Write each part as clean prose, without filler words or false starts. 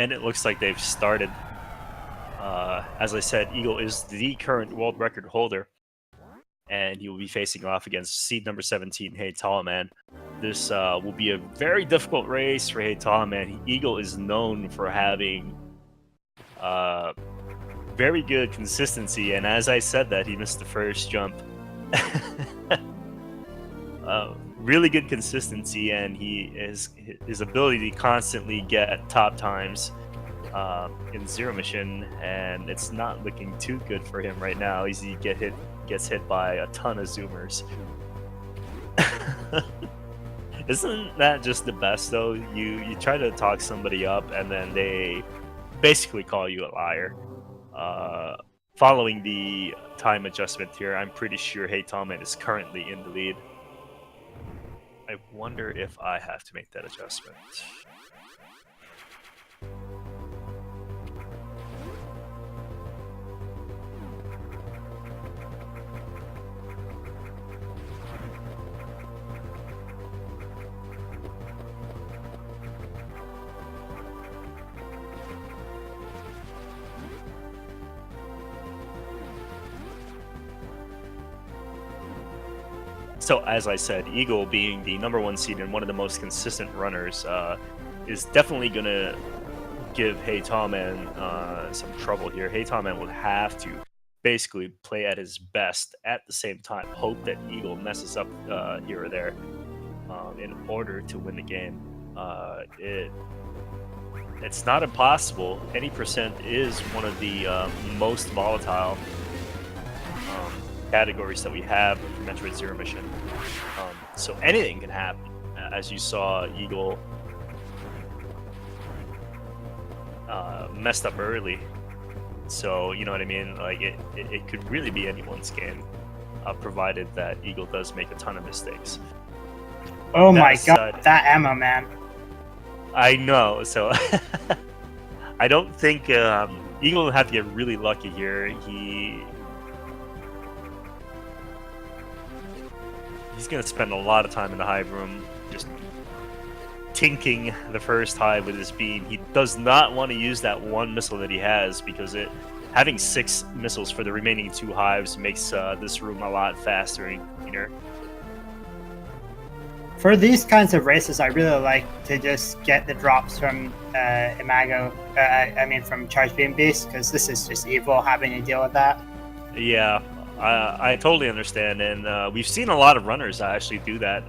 And it looks like they've started. As I said, Eagle is the current world record holder, and he will be facing off against seed number 17, heytallman. This will be a very difficult race for heytallman. Eagle is known for having very good consistency, and as I said that, he missed the first jump. Really good consistency, and his ability to constantly get top times in Zero Mission, and it's not looking too good for him right now. He gets hit by a ton of zoomers. Isn't that just the best though? You try to talk somebody up, and then they basically call you a liar. Following the time adjustment here, I'm pretty sure heytallman is currently in the lead. I wonder if I have to make that adjustment. So as I said, Eagle being the #1 seed and one of the most consistent runners is definitely going to give heytallman some trouble here. heytallman will have to basically play at his best at the same time, hope that Eagle messes up here or there in order to win the game. It's not impossible. Any percent is one of the most volatile categories that we have for Metroid Zero Mission. So anything can happen. As you saw, Eagle messed up early. So, you know what I mean? Like, it could really be anyone's game, provided that Eagle does make a ton of mistakes. Oh my god, that ammo, man. I know, so I don't think Eagle will have to get really lucky here. He's going to spend a lot of time in the hive room just tinking the first hive with his beam. He does not want to use that one missile that he has, because having 6 missiles for the remaining 2 hives makes this room a lot faster and cleaner. For these kinds of races, I really like to just get the drops from from Charge Beam Beast, because this is just evil having to deal with that. Yeah, I totally understand, and we've seen a lot of runners actually do that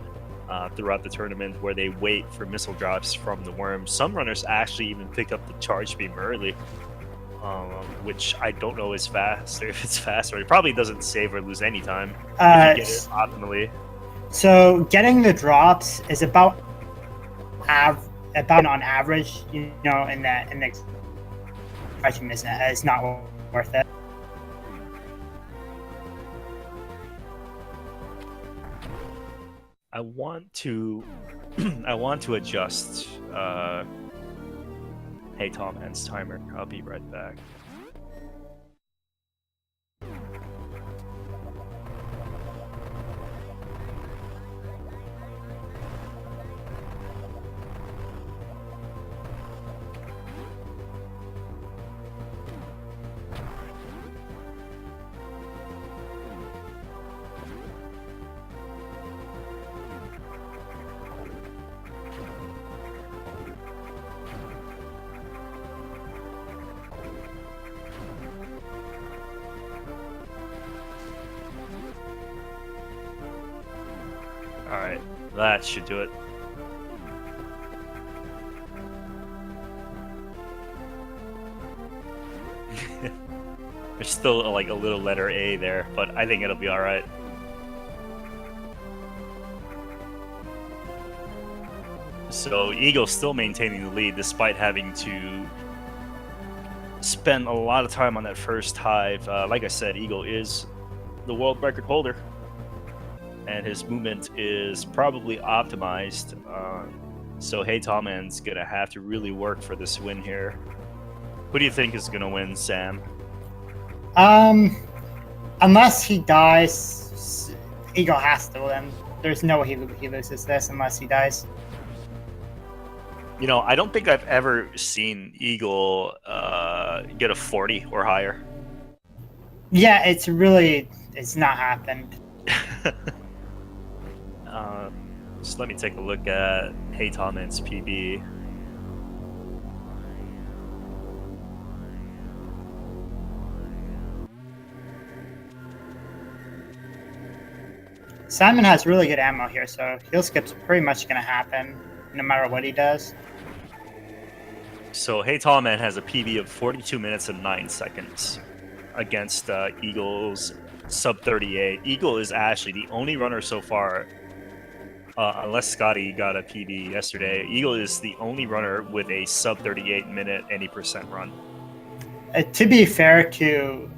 throughout the tournament, where they wait for missile drops from the worm. Some runners actually even pick up the Charge Beam early, which I don't know is fast, or if it's fast, or it probably doesn't save or lose any time if you get it optimally. So getting the drops is about on average, you know, in the question is not worth it. I want to adjust heytallman's timer. I'll be right back. Alright, that should do it. There's still like a little letter A there, but I think it'll be alright. So Eagle's still maintaining the lead despite having to spend a lot of time on that first hive. Like I said, Eagle is the world record holder, and his movement is probably optimized. So heytallman's gonna have to really work for this win here. Who do you think is gonna win, Sam? Unless he dies, Eagle has to win. There's no way he loses this unless he dies. You know, I don't think I've ever seen Eagle get a 40 or higher. Yeah, it's not happened. Just let me take a look at heytallman's PB. Simon has really good ammo here, so heel skip's pretty much going to happen no matter what he does. So heytallman has a PB of 42 minutes and 9 seconds against Eagle's sub 38. Eagle is actually the only runner so far, unless Scotty got a PB yesterday. Eagle is the only runner with a sub 38 minute any percent run. To be fair to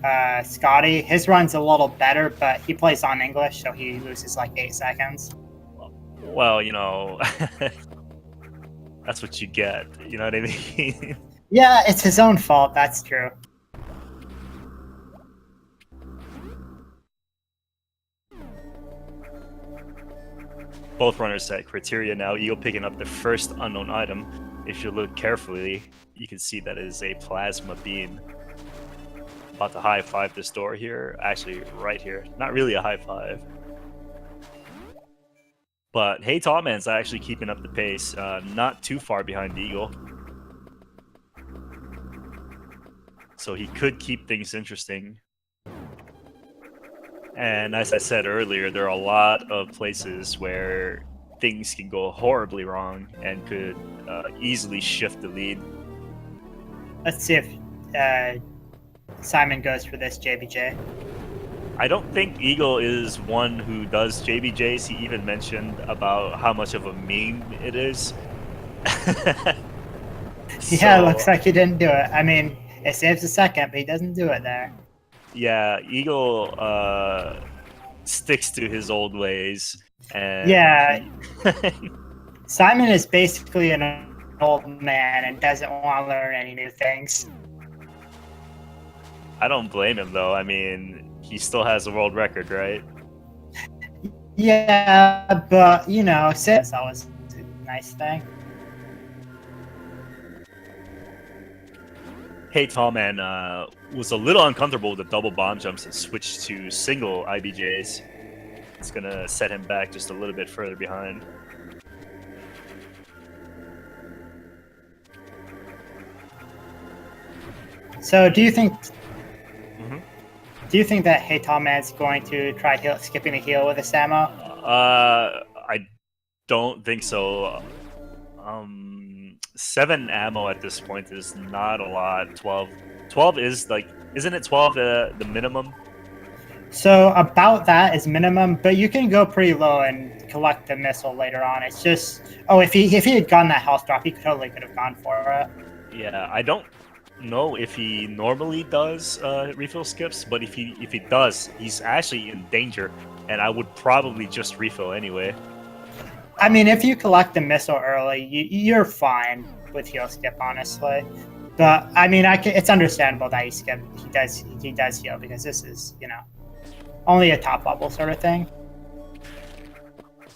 Scotty, his run's a little better, but he plays on English, so he loses like 8 seconds. Well, you know, that's what you get. You know what I mean? Yeah, it's his own fault. That's true. Both runners set criteria now. Eagle picking up the first unknown item. If you look carefully, you can see that it is a plasma beam. About to high five this door here. Actually, right here. Not really a high five. But heytallman's actually keeping up the pace. Not too far behind Eagle. So he could keep things interesting. And as I said earlier, there are a lot of places where things can go horribly wrong and could easily shift the lead. Let's see if Simon goes for this JBJ. I don't think Eagle is one who does JBJs. He even mentioned about how much of a meme it is. Yeah, it looks like he didn't do it. I mean, it saves a second, but he doesn't do it there. Yeah, Eagle sticks to his old ways. And yeah. Simon is basically an old man and doesn't want to learn any new things. I don't blame him, though. I mean, he still has the world record, right? Yeah, but, you know, it's always a nice thing. heytallman was a little uncomfortable with the double bomb jumps and switched to single IBJs. It's going to set him back just a little bit further behind. So do you think that heytallman's going to try skipping a heel with a ammo? I don't think so. 7 ammo at this point is not a lot. 12 is like, isn't it 12 the minimum? So about that is minimum, but you can go pretty low and collect the missile later on. It's just, if he had gotten that health drop, he totally could have gone for it. Yeah, I don't know if he normally does refill skips, but if he does, he's actually in danger, and I would probably just refill anyway. I mean, if you collect the missile early, you're fine with heel skip, honestly. But I mean, it's understandable that he does heal, because this is, you know, only a top level sort of thing.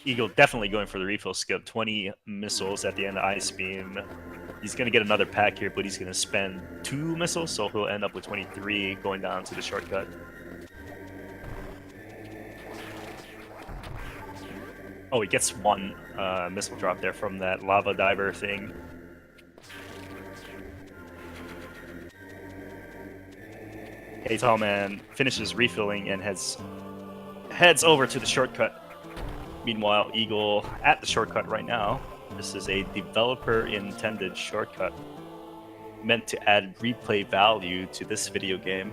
Eagle definitely going for the refill skip. 20 missiles at the end of Ice Beam. He's going to get another pack here, but he's going to spend 2 missiles, so he'll end up with 23 going down to the shortcut. Oh, he gets 1 missile drop there from that lava diver thing. heytallman finishes refilling and heads over to the shortcut. Meanwhile, Eagle at the shortcut right now. This is a developer-intended shortcut meant to add replay value to this video game.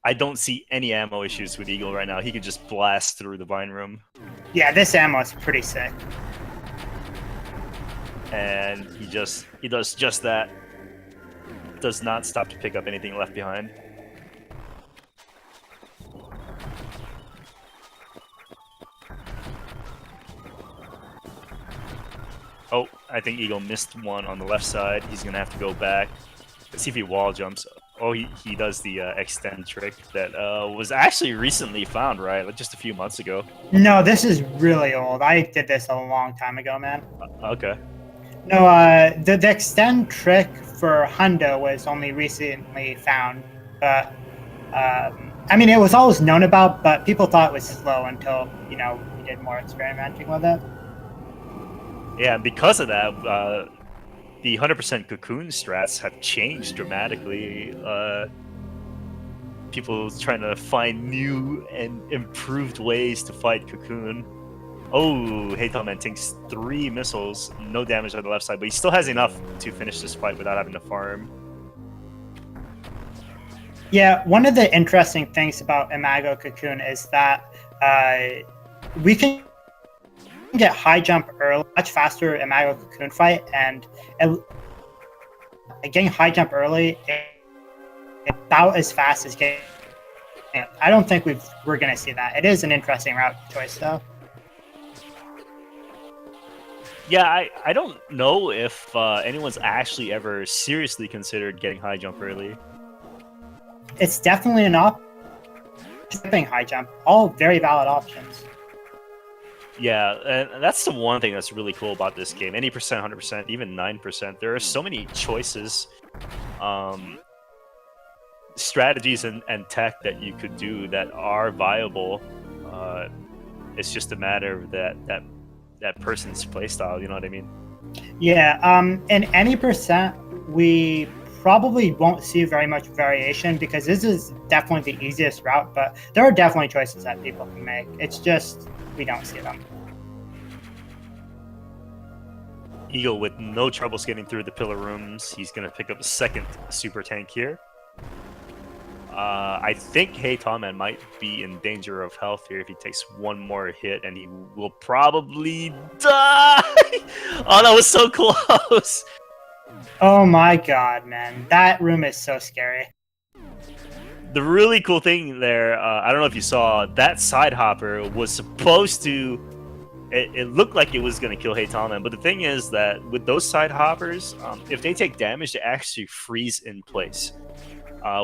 I don't see any ammo issues with Eagle right now. He could just blast through the vine room. Yeah, this ammo is pretty sick. And he does just that. Does not stop to pick up anything left behind. Oh, I think Eagle missed one on the left side. He's gonna have to go back. Let's see if he wall jumps. Oh, he does the extend trick that was actually recently found, right? Like just a few months ago. No, this is really old. I did this a long time ago, man. Okay. No, the extend trick for Hundo was only recently found, but I mean, it was always known about, but people thought it was slow until we did more experimenting with it. Yeah, and because of that, the 100% cocoon strats have changed dramatically. People trying to find new and improved ways to fight cocoon. Oh, heytallman takes 3 missiles, no damage on the left side, but he still has enough to finish this fight without having to farm. Yeah, one of the interesting things about Imago Cocoon is that we can get high jump early, much faster Imago Cocoon fight, and getting high jump early about as fast as getting. I don't think we're going to see that. It is an interesting route choice, though. Yeah, I don't know if anyone's actually ever seriously considered getting high jump early. It's definitely an option. High jump, all very valid options. Yeah, and that's the one thing that's really cool about this game. Any percent, 100%, even 9%. There are so many choices, strategies, and tech that you could do that are viable. It's just a matter of that person's playstyle. You know what I mean? Yeah. In any percent, we probably won't see very much variation because this is definitely the easiest route. But there are definitely choices that people can make. It's just we don't see them. Eagle with no troubles getting through the pillar rooms. He's going to pick up a second super tank here. I think heytallman might be in danger of health here if he takes one more hit, and he will probably die! Oh, that was so close! Oh my god, man. That room is so scary. The really cool thing there, I don't know if you saw, that side hopper was supposed to... It looked like it was going to kill heytallman, but the thing is that with those side hoppers, if they take damage, they actually freeze in place.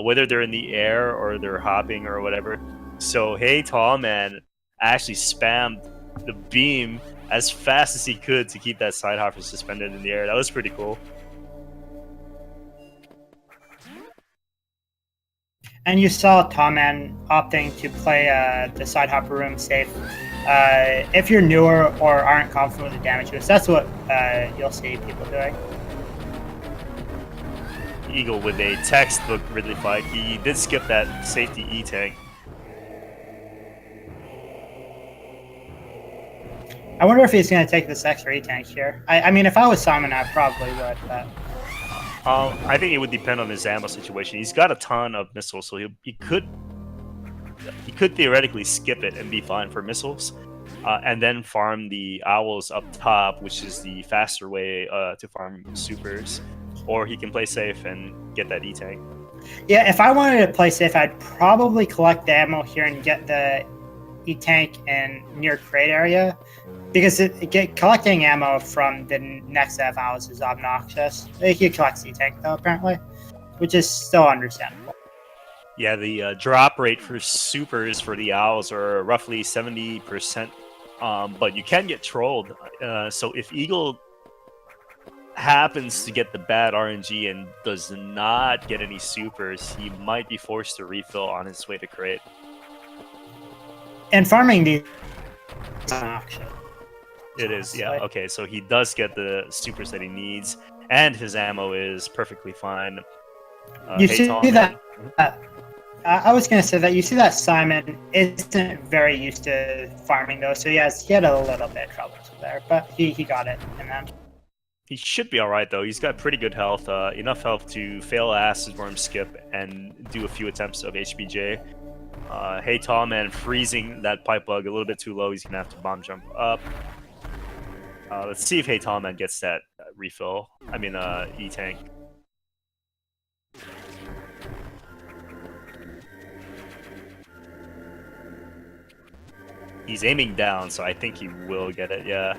Whether they're in the air or they're hopping or whatever. So heytallman actually spammed the beam as fast as he could to keep that side hopper suspended in the air. That was pretty cool. And you saw Tallman opting to play the side hopper room safe. If you're newer or aren't confident with the damage boost, that's what you'll see people doing. Eagle with a textbook Ridley fight. He did skip that safety E-tank. I wonder if he's going to take this extra E-tank here. I mean, if I was Simon, I probably would, but... I think it would depend on his ammo situation. He's got a ton of missiles, so he could theoretically skip it and be fine for missiles, and then farm the owls up top, which is the faster way to farm supers. Or he can play safe and get that E-tank. Yeah, if I wanted to play safe, I'd probably collect the ammo here and get the E-tank in near crate area, because collecting ammo from the next set of owls is obnoxious. He collects E-tank though, apparently, which is still understandable. Yeah, the drop rate for supers for the owls are roughly 70%, but you can get trolled. So if Eagle happens to get the bad RNG and does not get any supers, he might be forced to refill on his way to crate. And farming these is an option. It is, yeah. Okay, so he does get the supers that he needs, and his ammo is perfectly fine. You see that? I was going to say that you see that Simon isn't very used to farming though, so he had a little bit of trouble there, but he got it in the end. He should be alright though. He's got pretty good health, enough health to fail Acid Worm skip and do a few attempts of HBJ. heytallman freezing that pipe bug a little bit too low. He's gonna have to bomb jump up. Let's see if heytallman gets that refill. I mean, E-tank. He's aiming down, so I think he will get it, yeah.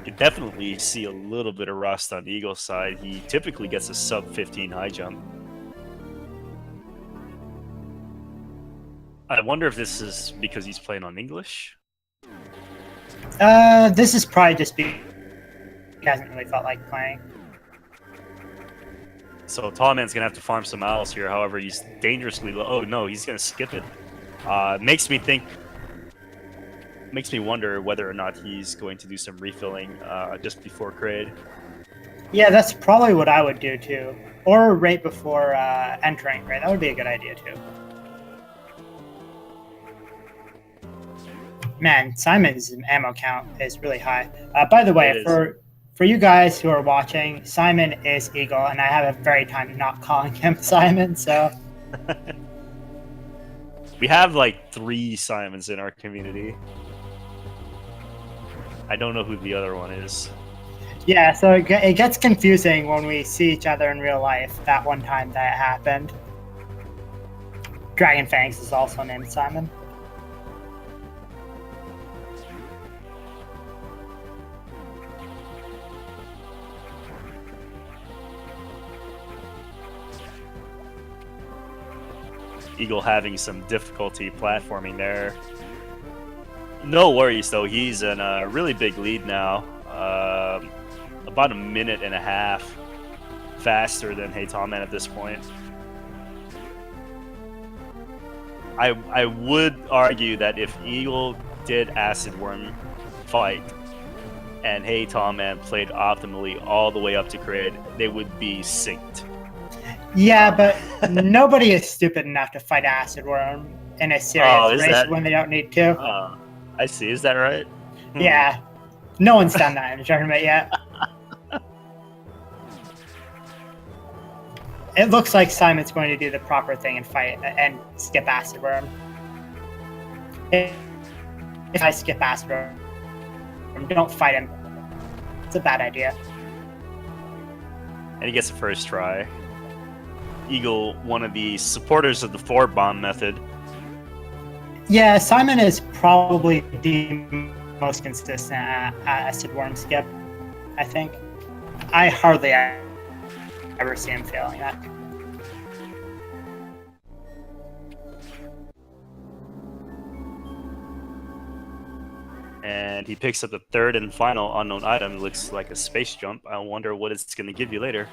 You definitely see a little bit of rust on Eagle's side. He typically gets a sub 15 high jump. I wonder if this is because he's playing on English. This is probably just because he hasn't really felt like playing. So Tallman's gonna have to farm some owls here. However, he's dangerously low. Oh no, he's gonna skip it. Makes me wonder whether or not he's going to do some refilling just before Kraid. Yeah, that's probably what I would do too, or right before entering. Right, that would be a good idea too. Man, Simon's ammo count is really high. By the way, for you guys who are watching, Simon is Eagle, and I have a very time not calling him Simon. So we have like 3 Simons in our community. I don't know who the other one is. Yeah, so it gets confusing when we see each other in real life. That one time that happened. Dragon Fangs is also named Simon. Eagle having some difficulty platforming there. No worries though, he's in a really big lead now. About a minute and a half faster than heytallman at this point. I would argue that if Eagle did Acid Worm fight and heytallman played optimally all the way up to Kraid, they would be synced. Yeah, but nobody is stupid enough to fight Acid Worm in a serious race when they don't need to. I see. Is that right? Yeah. No one's done that in a tournament yet. It looks like Simon's going to do the proper thing and fight and skip Acid Worm. If I skip Acid Worm, don't fight him. It's a bad idea. And he gets the first try. Eagle, one of the supporters of the 4-bomb method. Yeah, Simon is probably the most consistent at Acid Worm skip, I think. I hardly ever see him failing that. And he picks up the third and final unknown item. It looks like a space jump. I wonder what it's going to give you later.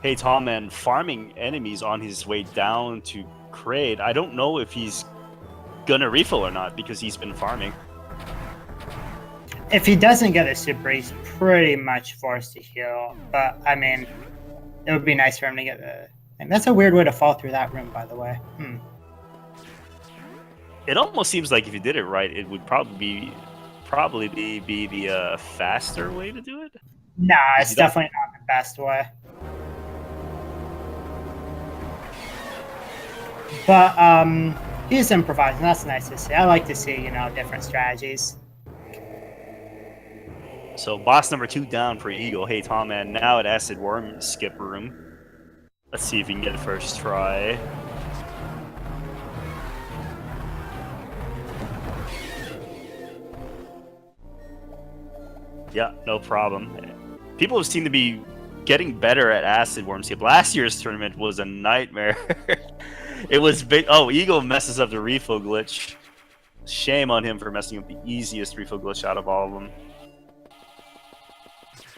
heytallman farming enemies on his way down to Kraid. I don't know if he's gonna refill or not because he's been farming. If he doesn't get a super, he's pretty much forced to heal. But I mean, it would be nice for him to get the. And that's a weird way to fall through that room, by the way. It almost seems like if you did it right, it would probably be the faster way to do it. Nah, it's definitely not the best way. But he's improvising. That's nice to see. I like to see, different strategies. So boss number 2 down for Eagle. heytallman now at Acid Worm skip room. Let's see if he can get the first try. Yeah, no problem. People seem to be getting better at Acid Worm skip. Last year's tournament was a nightmare. It was big. Oh, Eagle messes up the refill glitch. Shame on him for messing up the easiest refill glitch out of all of them.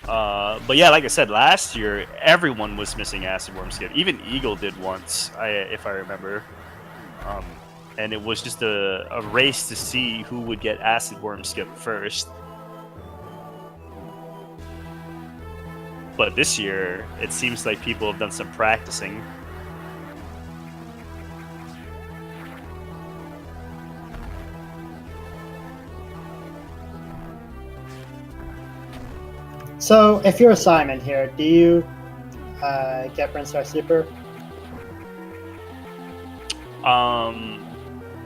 But yeah, like I said, last year everyone was missing Acid Worm skip. Even Eagle did once, if I remember. And it was just a race to see who would get Acid Worm skip first. But this year, it seems like people have done some practicing. So, if you're a Simon here, do you get Brinstar Super?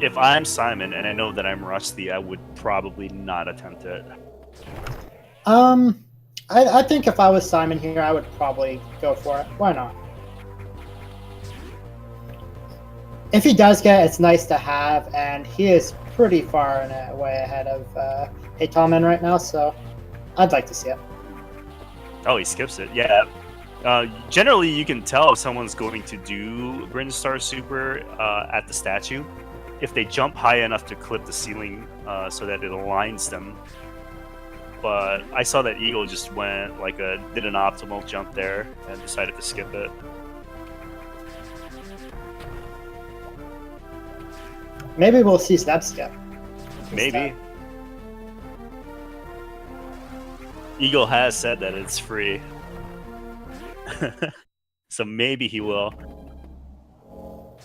If I'm Simon and I know that I'm rusty, I would probably not attempt it. I think if I was Simon here, I would probably go for it. Why not? if he does get it, it's nice to have, and he is pretty far and way ahead of heytallman right now, so I'd like to see it. Oh, he skips it. Yeah. Generally, you can tell if someone's going to do Brinstar Super at the statue if they jump high enough to clip the ceiling so that it aligns them. But I saw that Eagle just went did an optimal jump there and decided to skip it. Maybe we'll see Zeb skip. Maybe. Eagle has said that it's free. So maybe he will.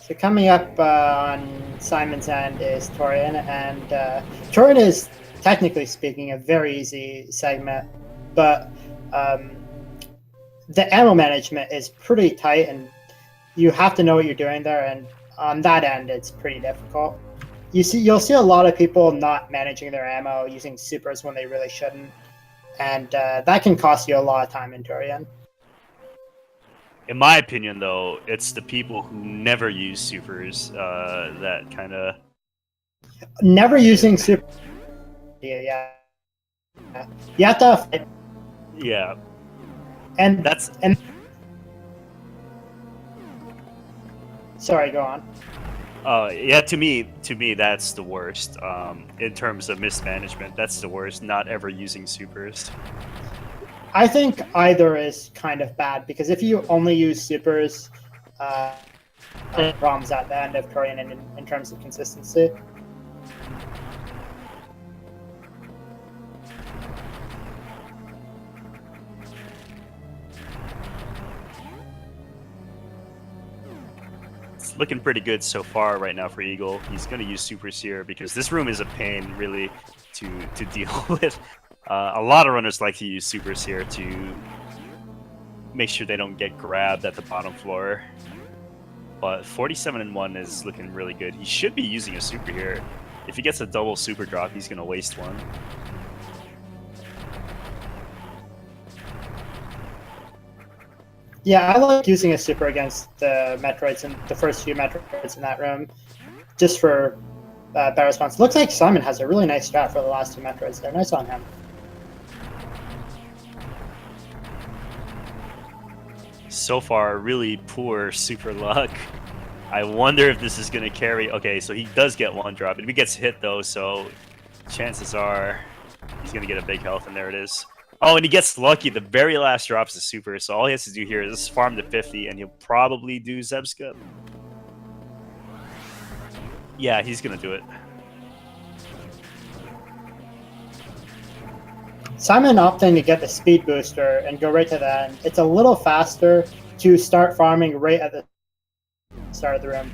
So coming up on Simon's end is Torian, and Torian is, technically speaking, a very easy segment, but the ammo management is pretty tight, and you have to know what you're doing there, and on that end, it's pretty difficult. You'll see a lot of people not managing their ammo, using supers when they really shouldn't, and that can cost you a lot of time in Torian. In my opinion, though, it's the people who never use supers that kind of... Never using super... Yeah. You have to... Yeah. And that's... And... Sorry, go on. Yeah, to me, that's the worst. In terms of mismanagement, that's the worst. Not ever using supers. I think either is kind of bad, because if you only use supers, problems at the end of Torian in terms of consistency. It's looking pretty good so far right now for Eagle. He's going to use supers here because this room is a pain, really, to deal with. A lot of runners like to use supers here to make sure they don't get grabbed at the bottom floor. But 47-1 is looking really good. He should be using a super here. If he gets a double super drop, he's going to waste one. Yeah, I like using a super against the Metroids and the first few Metroids in that room, just for better response. Looks like Simon has a really nice strat for the last two Metroids there. Nice on him. So far, really poor super luck. I wonder if this is going to carry. Okay, so he does get one drop. If he gets hit, though, so chances are he's going to get a big health, and there it is. Oh, and he gets lucky. The very last drop's a super, so all he has to do here is just farm to 50, and he'll probably do Zebska. Yeah, he's going to do it. Simon opting to get the speed booster and go right to the end. It's a little faster to start farming right at the start of the room.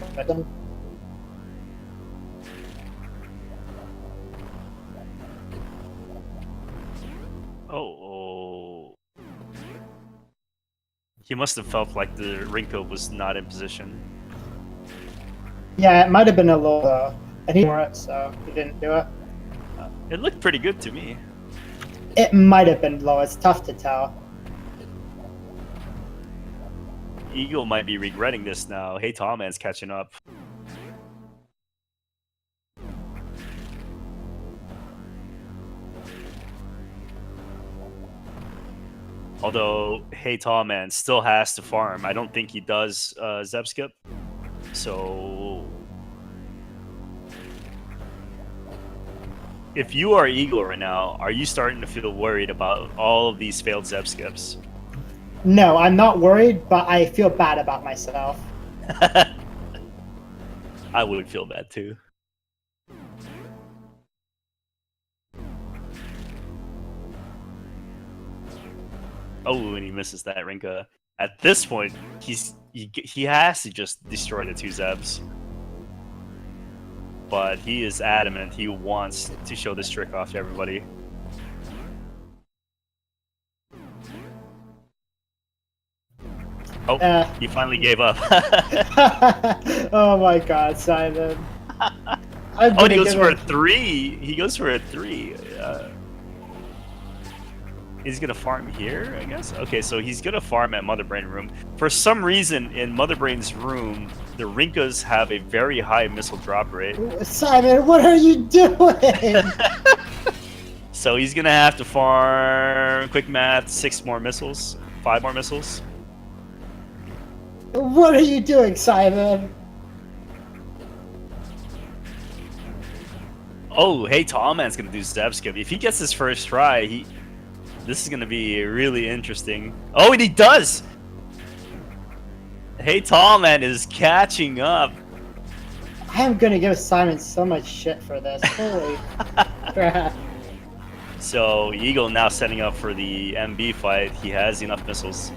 Oh. He must have felt like the Rinko was not in position. Yeah, it might have been a little low. And he wore it, so he didn't do it. It looked pretty good to me. It might have been low. It's tough to tell. Eagle might be regretting this now. heytallman's catching up. Although heytallman still has to farm. I don't think he does Zebskip. So if you are Eagle right now, are you starting to feel worried about all of these failed Zebskips? No, I'm not worried, but I feel bad about myself. I would feel bad too. Oh, and he misses that Rinka. At this point, he has to just destroy the two Zebs. But he is adamant. He wants to show this trick off to everybody. Oh, he finally gave up. Oh my god, Simon. Oh, he goes for a 3. He goes for a 3. He's gonna farm here, I guess? Okay, so he's gonna farm at Mother Brain Room. For some reason, in Mother Brain's room, the Rinkas have a very high missile drop rate. Simon, what are you doing? So he's gonna have to farm, quick math, 6 more missiles, 5 more missiles. What are you doing, Simon? Oh, hey, Tallman's gonna do step skip. If he gets his first try, this is gonna be really interesting. Oh, and he does! Hey, Tallman is catching up. I am gonna give Simon so much shit for this. Holy crap. So Eagle now setting up for the MB fight. He has enough missiles.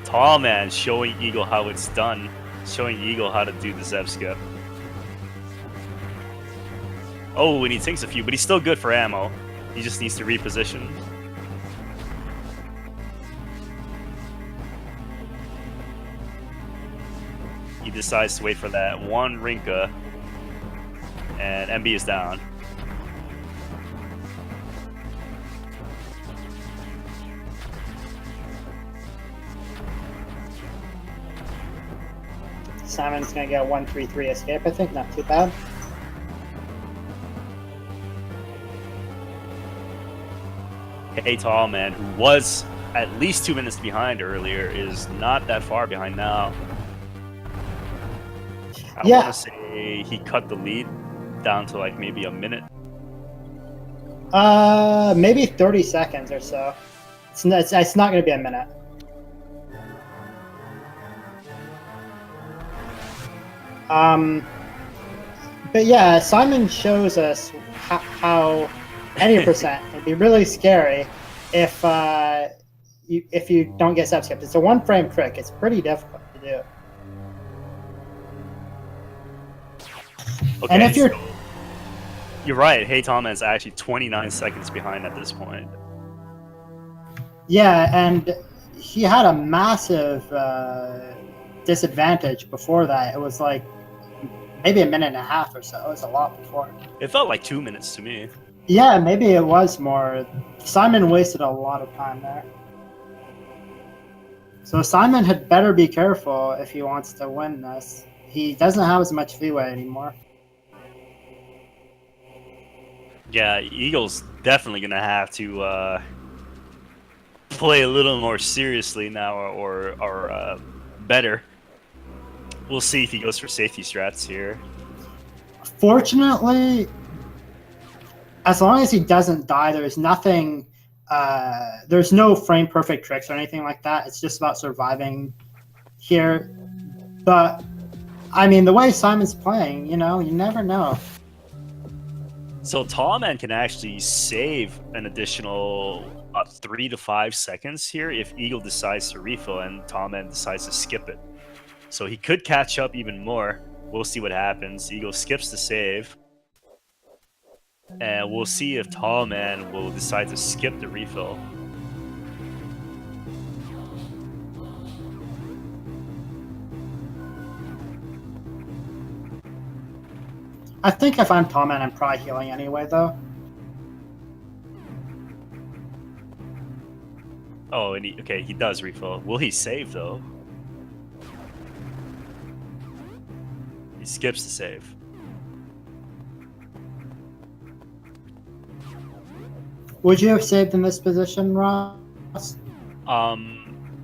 Tallman showing Eagle how it's done. Showing Eagle how to do the Zeb skip. Oh, and he sinks a few, but he's still good for ammo. He just needs to reposition. He decides to wait for that one Rinka. And MB is down. Simon's gonna get a 1-3-3 escape, I think. Not too bad. Hey, Tallman, who was at least 2 minutes behind earlier, is not that far behind now. I want to say he cut the lead down to like maybe a minute. Maybe 30 seconds or so. It's not going to be a minute. But yeah, Simon shows us how any percent would be really scary if you don't get step skipped. It's a 1-frame trick. It's pretty difficult to do. Okay, and if you're right, Hey Tallman is actually 29 seconds behind at this point. Yeah, and he had a massive disadvantage before that. It was like maybe a minute and a half or so. It was a lot before. It felt like 2 minutes to me. Yeah, maybe it was more. Simon wasted a lot of time there. So Simon had better be careful if he wants to win this. He doesn't have as much leeway anymore. Yeah, Eagle's definitely going to have to play a little more seriously now or better. We'll see if he goes for safety strats here. Fortunately, as long as he doesn't die, there's nothing, there's no frame perfect tricks or anything like that. It's just about surviving here. But, I mean, the way Simon's playing, you know, you never know. So Tallman can actually save an additional 3 to 5 seconds here if Eagle decides to refill and Tallman decides to skip it. So he could catch up even more. We'll see what happens. Eagle skips the save. And we'll see if Tallman will decide to skip the refill. I think if I'm Tallman, I'm probably healing anyway, though. Oh, and he does refill. Will he save, though? He skips the save. Would you have saved in this position, Ross?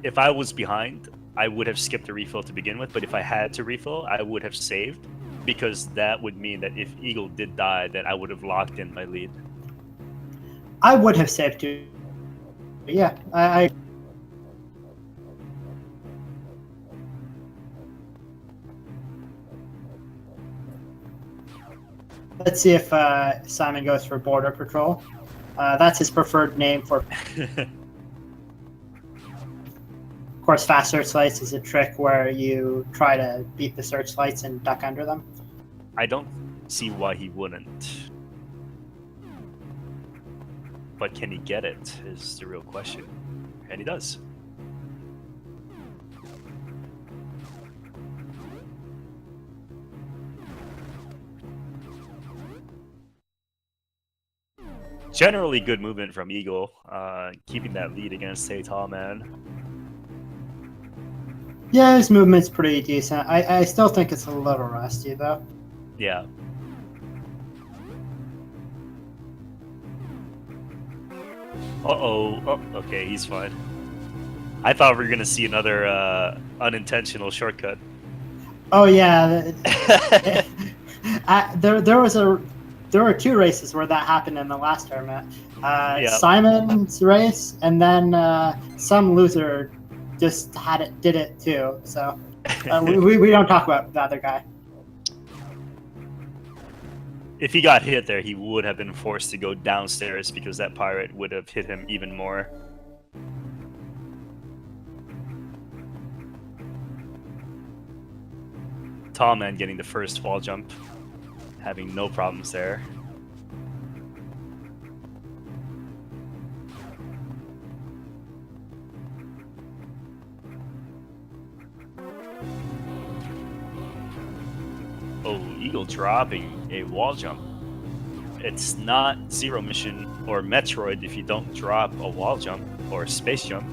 If I was behind, I would have skipped the refill to begin with, but if I had to refill, I would have saved, because that would mean that if Eagle did die, that I would have locked in my lead. I would have saved too. Yeah, I Let's see if Simon goes for border patrol. That's his preferred name for. Of course, fast searchlights is a trick where you try to beat the searchlights and duck under them. I don't see why he wouldn't. But can he get it is the real question. And he does. Generally good movement from Eagle, keeping that lead against heytallman. Yeah, his movement's pretty decent. I still think it's a little rusty, though. Yeah. Uh-oh. Oh, okay, he's fine. I thought we were going to see another unintentional shortcut. Oh, yeah. There were 2 races where that happened in the last tournament. Yeah. Simon's race, and then some loser just did it too. So we don't talk about the other guy. If he got hit there, he would have been forced to go downstairs because that pirate would have hit him even more. Tallman getting the first wall jump, having no problems there. Oh, Eagle dropping a wall jump. It's not Zero Mission or Metroid if you don't drop a wall jump or a space jump.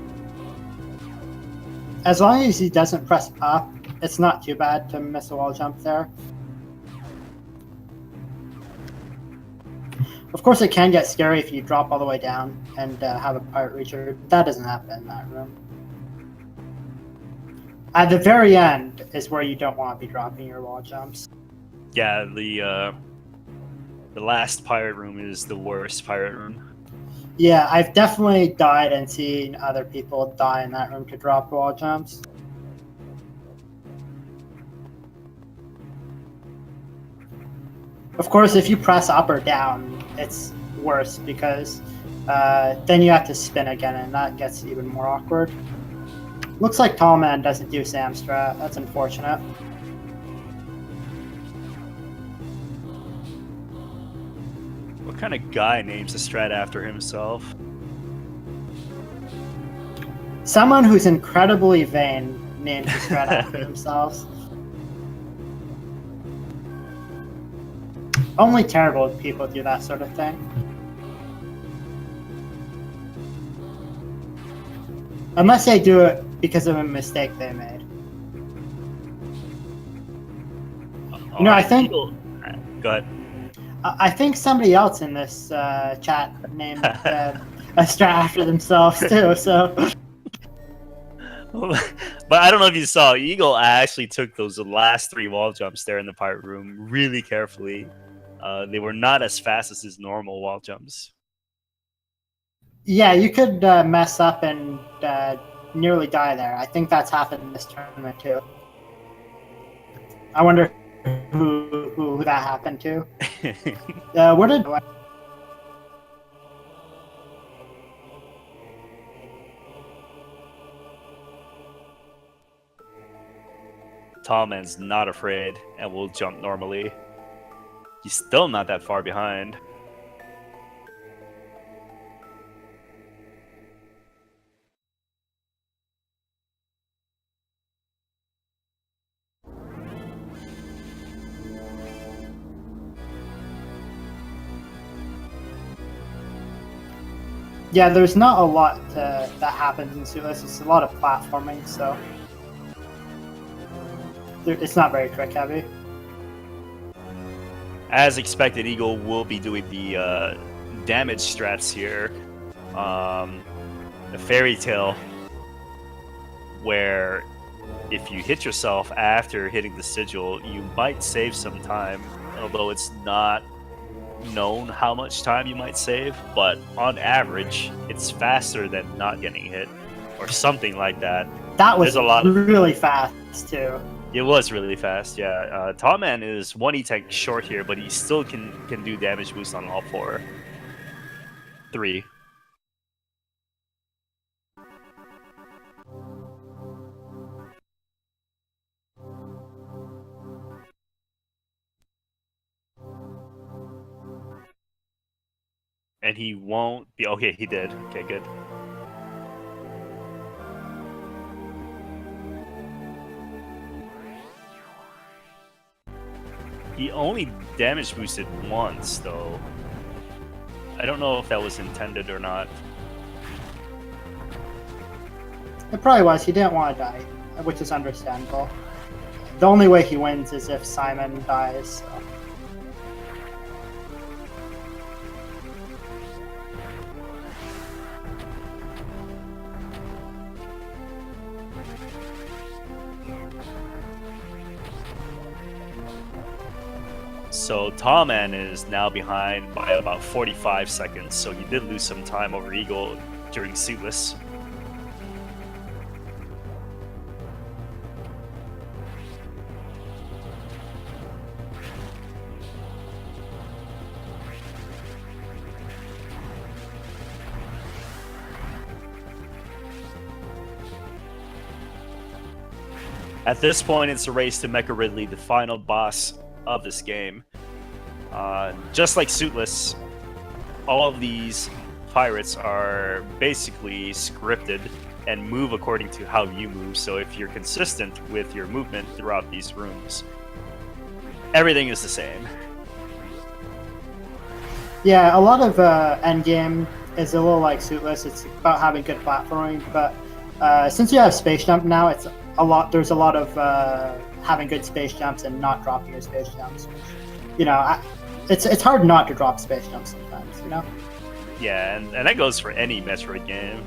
As long as he doesn't press up, it's not too bad to miss a wall jump there. Of course, it can get scary if you drop all the way down and have a pirate reacher. That doesn't happen in that room. At the very end is where you don't want to be dropping your wall jumps. Yeah, the last pirate room is the worst pirate room. Yeah, I've definitely died and seen other people die in that room to drop wall jumps. Of course, if you press up or down, it's worse because then you have to spin again, and that gets even more awkward. Looks like Tallman doesn't do Sam strat. That's unfortunate. What kind of guy names a strat after himself? Someone who's incredibly vain names a strat after themselves. Only terrible people do that sort of thing. Unless they do it because of a mistake they made. You know, I think... Go ahead. I think somebody else in this chat named a strat after themselves too, so... But I don't know if you saw, Eagle actually took those last 3 wall jumps there in the pirate room really carefully. They were not as fast as his normal wall jumps. Yeah, you could mess up and nearly die there. I think that's happened in this tournament too. I wonder who that happened to. Where did... Tallman's not afraid and will jump normally. He's still not that far behind. Yeah, there's not a lot that happens in Sulis. It's a lot of platforming, so it's not very trick heavy. As expected, Eagle will be doing the damage strats here. The fairy tale, where if you hit yourself after hitting the sigil, you might save some time, although it's not known how much time you might save, but on average, it's faster than not getting hit, or something like that. That was really fast, too. It was really fast, yeah. Tallman is 1 E-Tech short here, but he still can do damage boost on all 3. And he won't be... Okay, he did. Okay, good. He only damage boosted once, though. I don't know if that was intended or not. It probably was. He didn't want to die, which is understandable. The only way he wins is if Simon dies. So. So Tallman is now behind by about 45 seconds, so he did lose some time over Eagle during Suitless. At this point, it's a race to Mecha Ridley, the final boss of this game. Just like Suitless, all of these pirates are basically scripted and move according to how you move. So if you're consistent with your movement throughout these rooms, everything is the same. Yeah, a lot of endgame is a little like Suitless. It's about having good platforming, but since you have space jump now, it's a lot. There's a lot of having good space jumps and not dropping your space jumps. You know, it's hard not to drop space jumps sometimes. You know. Yeah, and that goes for any Metroid game.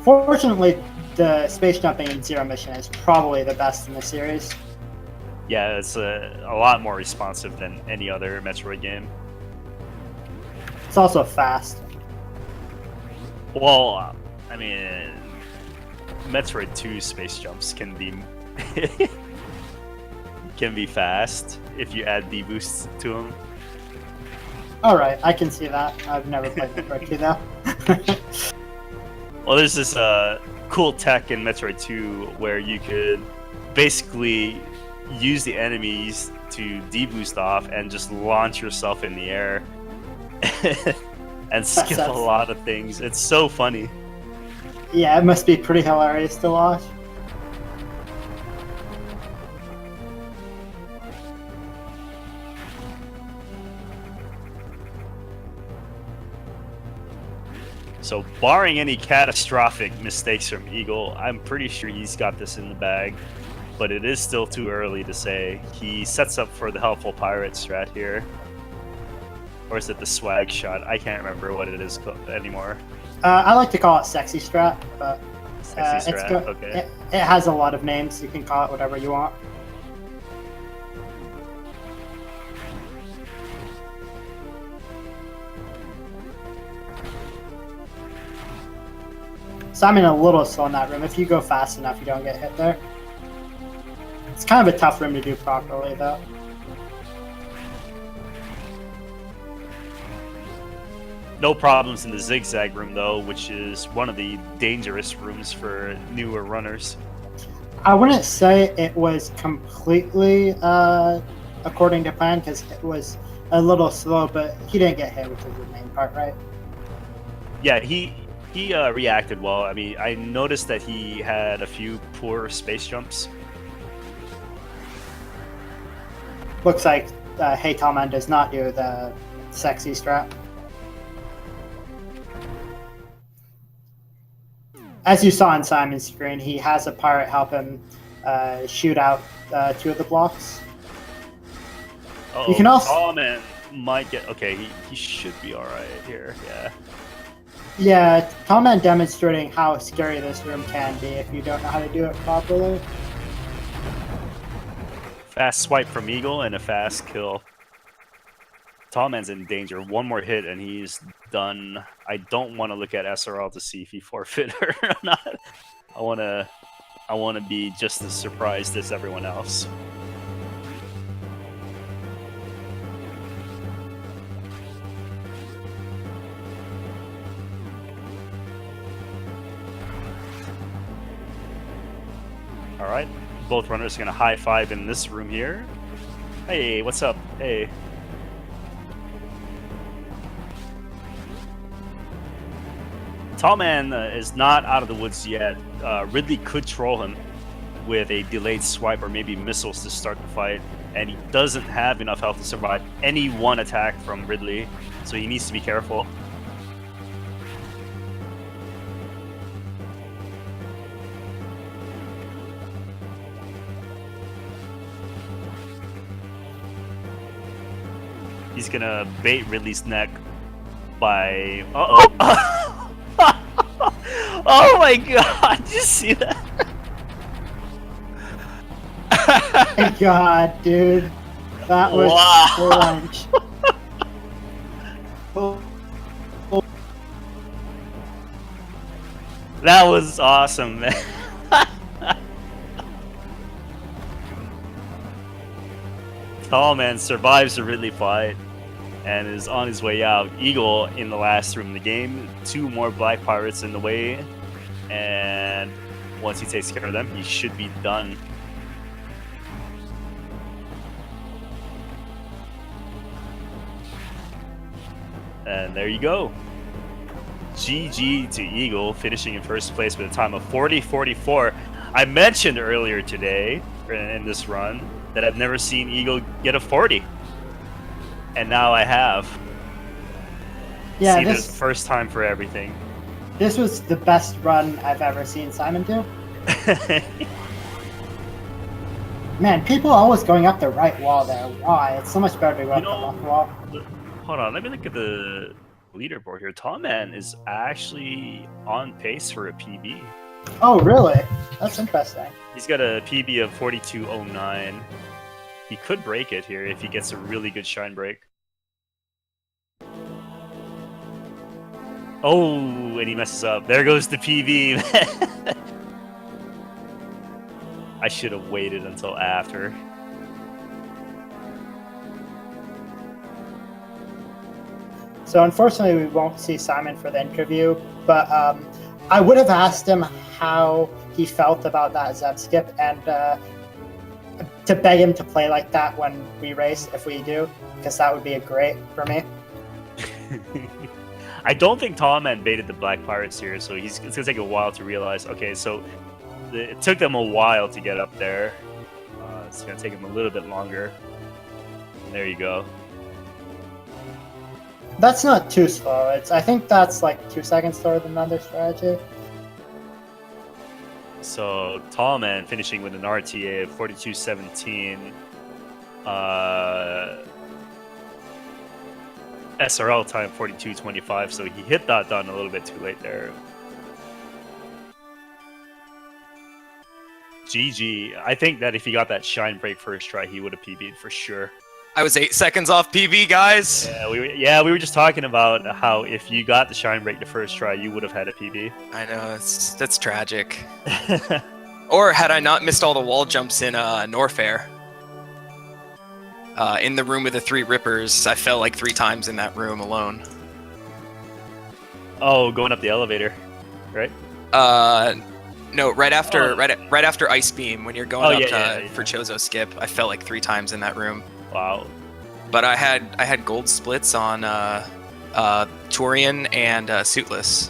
Fortunately, the space jumping in Zero Mission is probably the best in the series. Yeah, it's a lot more responsive than any other Metroid game. It's also fast. Well, I mean, Metroid 2 space jumps can be can be fast if you add D-boosts to them. Alright, I can see that. I've never played Metroid 2 though. Well, there's this cool tech in Metroid 2 where you could basically use the enemies to D-boost off and just launch yourself in the air and skip a lot of things. It's so funny. Yeah, it must be pretty hilarious to watch. So, barring any catastrophic mistakes from Eagle, I'm pretty sure he's got this in the bag. But it is still too early to say. He sets up for the helpful pirate strat here. Or is it the swag shot? I can't remember what it is anymore. I like to call it sexy strat, but Sexy strat, okay. It has a lot of names. You can call it whatever you want. So I'm in a little slow in that room. If you go fast enough, you don't get hit there. It's kind of a tough room to do properly, though. No problems in the zigzag room, though, which is one of the dangerous rooms for newer runners. I wouldn't say it was completely according to plan, because it was a little slow, but he didn't get hit, which is the main part, right? Yeah, he reacted well. I mean, I noticed that he had a few poor space jumps. Looks like heytallman does not do the sexy strat. As you saw on Simon's screen, he has a pirate help him shoot out 2 of the blocks. Oh, you can also... Tallman might get... Okay, he should be alright here, yeah. Yeah, Tallman demonstrating how scary this room can be if you don't know how to do it properly. Fast swipe from Eagle and a fast kill. Tallman's in danger. One more hit and he's done. I don't want to look at SRL to see if he forfeit or not. I want to be just as surprised as everyone else. All right, both runners are gonna high five in this room here. Hey, what's up? Hey. Tallman is not out of the woods yet. Ridley could troll him with a delayed swipe or maybe missiles to start the fight. and he doesn't have enough health to survive any one attack from Ridley, so he needs to be careful. He's gonna bait Ridley's neck by... Uh-oh! Oh my god, did you see that? My God, dude. That was lunch. That was awesome, man. Tallman survives the Ridley fight and is on his way out. Eagle in the last room of the game. 2 more Black Pirates in the way. And once he takes care of them, he should be done. And there you go. GG to Eagle, finishing in first place with a time of 40:44. I mentioned earlier today, in this run, that I've never seen Eagle get a 40. And now I have. Yeah, See, this first time for everything. This was the best run I've ever seen Simon do. Man, people are always going up the right wall there. Why? It's so much better to go up the left wall. Hold on, let me look at the leaderboard here. Tallman is actually on pace for a PB. Oh, really? That's interesting. He's got a PB of 42.09. He could break it here if he gets a really good shine break. Oh, and he messes up. There goes the PB. I should have waited until after. So unfortunately, we won't see Simon for the interview, but I would have asked him how he felt about that Zeb skip and to beg him to play like that when we race, if we do, because that would be a great for me. I don't think Tallman baited the Black Pirates here, so it's going to take a while to realize, okay, so it took them a while to get up there. It's going to take them a little bit longer. And there you go. That's not too slow. I think that's like 2 seconds slower than another strategy. So Tallman finishing with an RTA of 42.17. SRL time 42.25, so he hit that done a little bit too late there. GG. I think that if he got that shine break first try, he would have PB'd for sure. I was 8 seconds off PB, guys. Yeah, we were just talking about how if you got the shine break the first try, you would have had a PB. I know, that's tragic. Or had I not missed all the wall jumps in Norfair. In the room with the 3 rippers, I fell like 3 times in that room alone. Oh, going up the elevator, right? No, right after Ice Beam, when you're going up for Chozo skip, I fell like 3 times in that room. Wow. But I had gold splits on Turian and Suitless.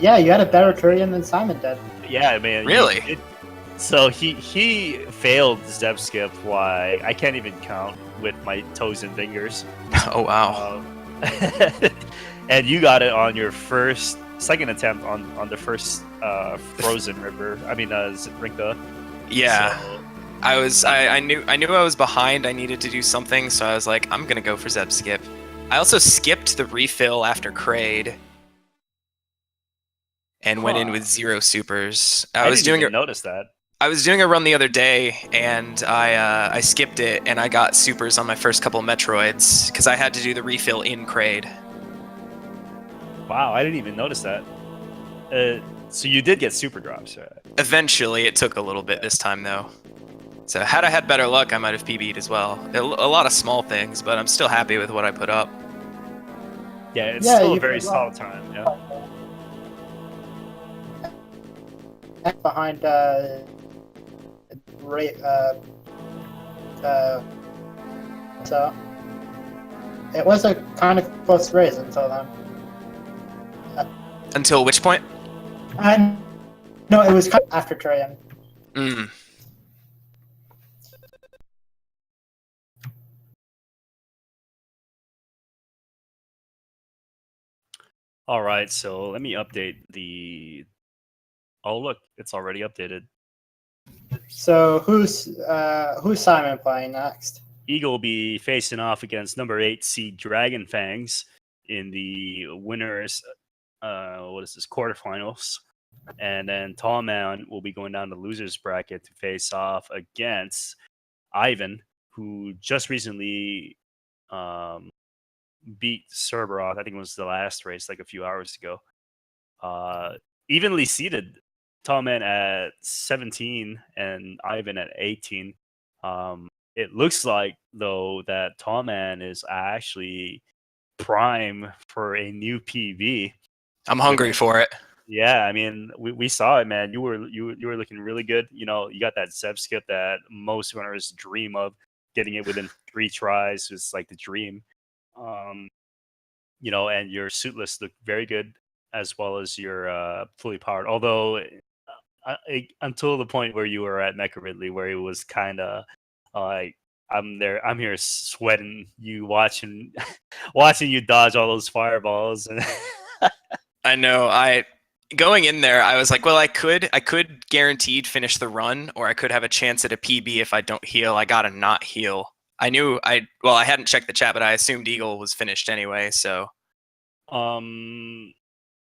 Yeah, you had a better Turian than Simon did. Yeah, man. Really? So he failed Zeb skip. Why? I can't even count with my toes and fingers. Oh wow. And you got it on your second attempt on the first frozen river. I mean Rinka. Yeah. So, I knew I was behind. I needed to do something, so I was like, I'm gonna go for Zeb skip. I also skipped the refill after Kraid and went in with 0 supers. I didn't even notice that. I was doing a run the other day, and I skipped it, and I got supers on my first couple Metroids because I had to do the refill in Kraid. Wow, I didn't even notice that. So you did get super drops. Eventually, it took a little bit this time though. So had I had better luck, I might have PB'd as well. A lot of small things, but I'm still happy with what I put up. Yeah, it's still a very solid time. Yeah. Behind so it was a kind of close race until then. Until which point? No, it was after Turian. All right, so let me update the. Oh, look, it's already updated. So who's Simon playing next? Eagle will be facing off against number 8 seed Dragon Fangs in the winners. What is this, quarterfinals? And then Tall Man will be going down the losers bracket to face off against Ivan, who just recently beat Cerberus. I think it was the last race, like a few hours ago. Evenly seated. Tall Man at 17 and Ivan at 18. It looks like, though, that Tall Man is actually prime for a new PB. I'm hungry for it. Yeah, I mean, we saw it, man. You were looking really good. You know, you got that Zeb skip that most runners dream of. Getting it within 3 tries was like the dream. You know, and your suitless looked very good, as well as your fully powered. Although, until the point where you were at Mecha Ridley, where it was kind of like I'm here sweating you watching watching you dodge all those fireballs. And I know. Going in there, I was like, well, I could guaranteed finish the run, or I could have a chance at a PB if I don't heal. I gotta not heal. I hadn't checked the chat, but I assumed Eagle was finished anyway, so um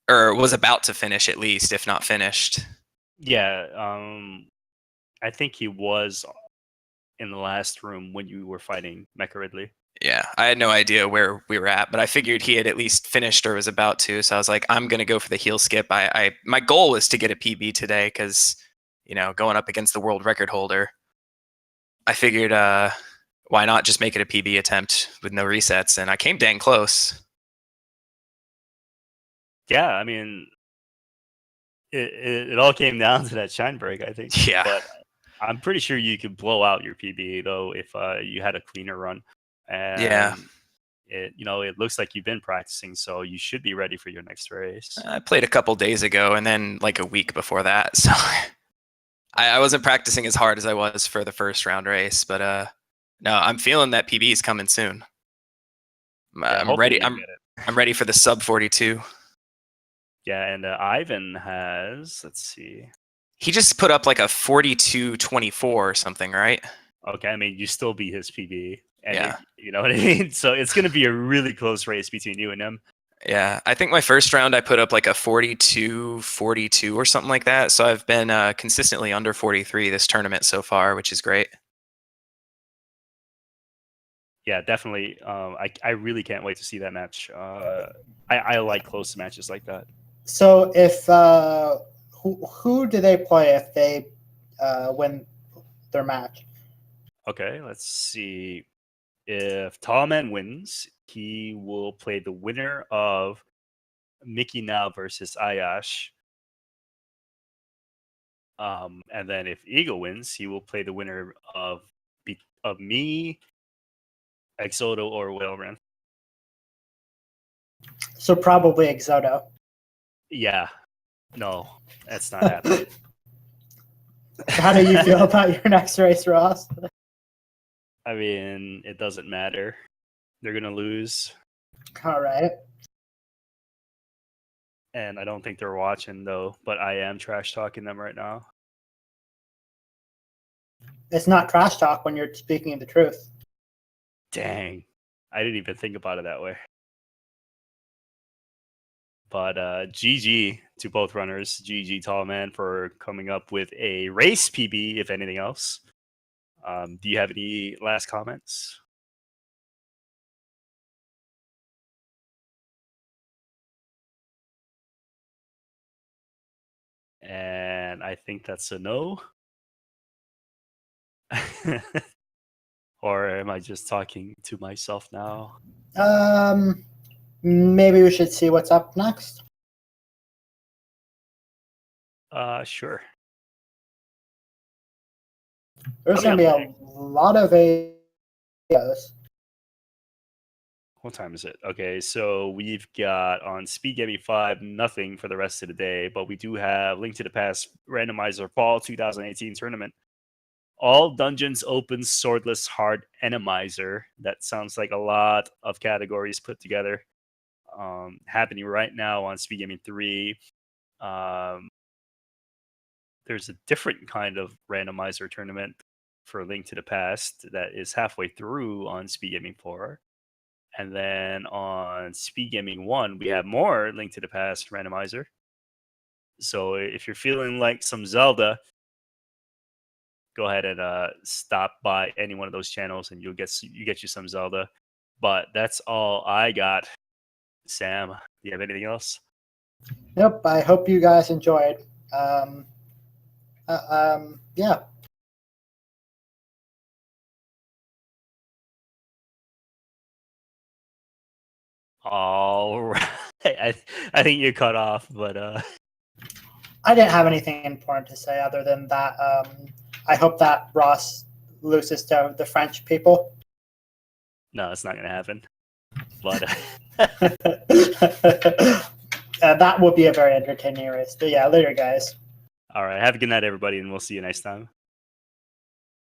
or was about to finish at least, if not finished. yeah, I think he was in the last room when you were fighting Mecha Ridley. Yeah, I had no idea where we were at, but I figured he had at least finished or was about to. So I was like, I'm gonna go for the heel skip. My goal was to get a PB today because, you know, going up against the world record holder, I figured why not just make it a PB attempt with no resets, and I came dang close. Yeah, I mean, it all came down to that shine break, I think. Yeah. But I'm pretty sure you could blow out your PB though if you had a cleaner run. And Yeah. it looks like you've been practicing, so you should be ready for your next race. I played a couple days ago and then like a week before that, so I wasn't practicing as hard as I was for the first round race, but no, I'm feeling that PB is coming soon. I'm ready. I'm ready for the sub 42. Yeah, and Ivan has, let's see. He just put up like a 42-24 or something, right? Okay, I mean, you still beat his PB. And Yeah. you know what I mean? So it's going to be a really close race between you and him. Yeah, I think my first round I put up like a 42-42 or something like that. So I've been consistently under 43 this tournament so far, which is great. Yeah, definitely. I really can't wait to see that match. I like close matches like that. So if who do they play if they win their match? Okay, let's see. If Tallman wins, he will play the winner of Mickey Now versus Ayash. And then if Eagle wins, he will play the winner of me, Exodo, or Whaleren. So probably Exodo. Yeah. No, that's not happening. How do you feel about your next race, Ross? I mean, it doesn't matter. They're going to lose. All right. And I don't think they're watching, though, but I am trash talking them right now. It's not trash talk when you're speaking the truth. Dang. I didn't even think about it that way. But GG to both runners. GG Tallman for coming up with a race PB, if anything else. Do you have any last comments? And I think that's a no. Or am I just talking to myself now? Maybe we should see what's up next. Sure. There's going to be a lot of videos. What time is it? Okay, so we've got on Speed Gaming 5 nothing for the rest of the day, but we do have Link to the Past Randomizer Fall 2018 Tournament. All dungeons open swordless hard enemizer. That sounds like a lot of categories put together. happening right now on Speed Gaming 3. There's a different kind of randomizer tournament for Link to the Past that is halfway through on Speed Gaming 4. And then on Speed Gaming 1, we have more Link to the Past randomizer. So if you're feeling like some Zelda, go ahead and stop by any one of those channels and you get you some Zelda. But that's all I got. Sam, do you have anything else? Nope. I hope you guys enjoyed. Yeah. All right. I think you cut off, but I didn't have anything important to say other than that. I hope that Ross loses to the French people. no, it's not gonna happen. But That would be a very entertaining race. But yeah, later, guys. all right, have a good night, everybody, and we'll see you next time.